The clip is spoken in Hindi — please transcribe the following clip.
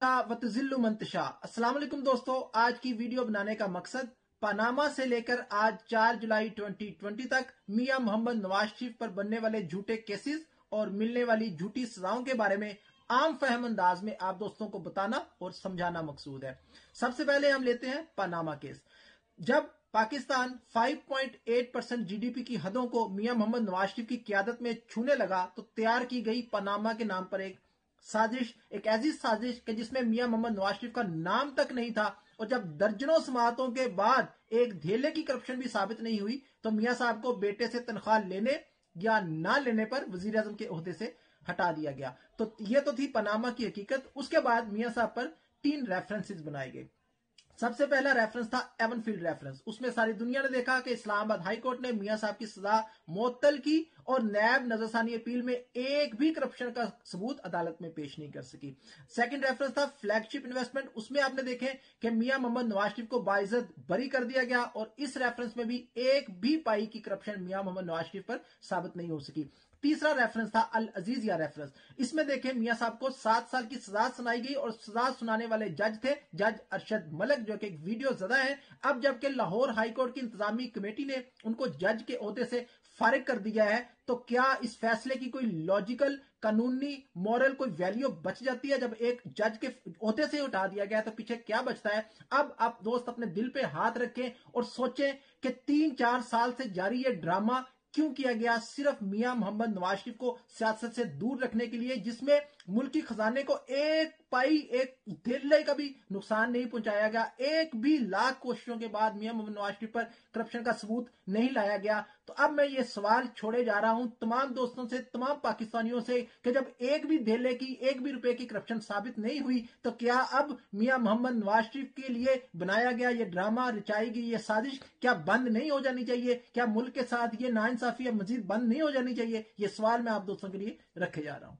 वतजिल्लु मंतशा। अस्सलाम वालेकुम दोस्तों, आज की वीडियो बनाने का मकसद पनामा से लेकर आज 4 जुलाई 2020 तक मियां मोहम्मद नवाज शरीफ पर बनने वाले झूठे केसेस और मिलने वाली झूठी सजाओं के बारे में आम फहम अंदाज में आप दोस्तों को बताना और समझाना मकसूद है। सबसे पहले हम लेते हैं पनामा केस। जब पाकिस्तान 5.8% जीडीपी की हदों को मियां मोहम्मद नवाज शरीफ की क्यादत में छूने लगा तो तैयार की गई पनामा के नाम पर एक साजिश, एक ऐसी साजिश कि जिसमें मियां मोहम्मद नवाज शरीफ का नाम तक नहीं था। और जब दर्जनों समातों के बाद एक धेले की करप्शन भी साबित नहीं हुई तो मियां साहब को बेटे से तनख्वाह लेने या ना लेने पर वजीर आजम के ओहदे से हटा दिया गया। तो यह तो थी पनामा की हकीकत। उसके बाद मियां साहब पर 3 रेफरेंसेस बनाए गए। सबसे पहला रेफरेंस था एवनफील्ड रेफरेंस। उसमें सारी दुनिया ने देखा कि इस्लामाबाद हाई कोर्ट ने मियां साहब की सजा मुअत्तल की और नैब नजरसानी अपील में एक भी करप्शन का सबूत अदालत में पेश नहीं कर सकी। सेकंड रेफरेंस था फ्लैगशिप इन्वेस्टमेंट। उसमें आपने देखे कि मियां मोहम्मद नवाज शरीफ को बाइज्जत बरी कर दिया गया और इस रेफरेंस में भी एक भी पाई की करप्शन मियां मोहम्मद नवाज शरीफ पर साबित नहीं हो सकी। तीसरा रेफरेंस था अल अजीजिया रेफरेंस। इसमें देखें मियां साहब को 7 साल की सजा सुनाई गई और सजा सुनाने वाले जज थे जज अरशद मलिक, जो कि एक वीडियो ज़दा है। अब जबकि लाहौर हाईकोर्ट की इंतजामी कमेटी ने उनको जज के ओहदे से फारिग कर दिया है तो क्या इस फैसले की कोई लॉजिकल, कानूनी, मॉरल कोई वैल्यू बच जाती है? जब एक जज के ओहदे से उठा दिया गया तो पीछे क्या बचता है? अब आप दोस्त अपने दिल पे हाथ रखें और सोचें कि 3-4 साल से जारी ये ड्रामा क्यों किया गया? सिर्फ मियां मोहम्मद नवाज शरीफ को सियासत से दूर रखने के लिए, जिसमें मुल्की खजाने को एक पाई, एक धेले का भी नुकसान नहीं पहुंचाया गया। एक भी लाख कोशिशों के बाद मियां मोहम्मद नवाज शरीफ पर करप्शन का सबूत नहीं लाया गया। तो अब मैं ये सवाल छोड़े जा रहा हूं तमाम दोस्तों से, तमाम पाकिस्तानियों से कि जब एक भी धेले की, एक भी रुपए की करप्शन साबित नहीं हुई तो क्या अब मियां मोहम्मद नवाज शरीफ के लिए बनाया गया ये ड्रामा, रचाई गई ये साजिश क्या बंद नहीं हो जानी चाहिए? क्या मुल्क के साथ ये नाइंसाफी अब मजीद बंद नहीं हो जानी चाहिए? ये सवाल मैं आप दोस्तों के लिए रखे जा रहा हूं।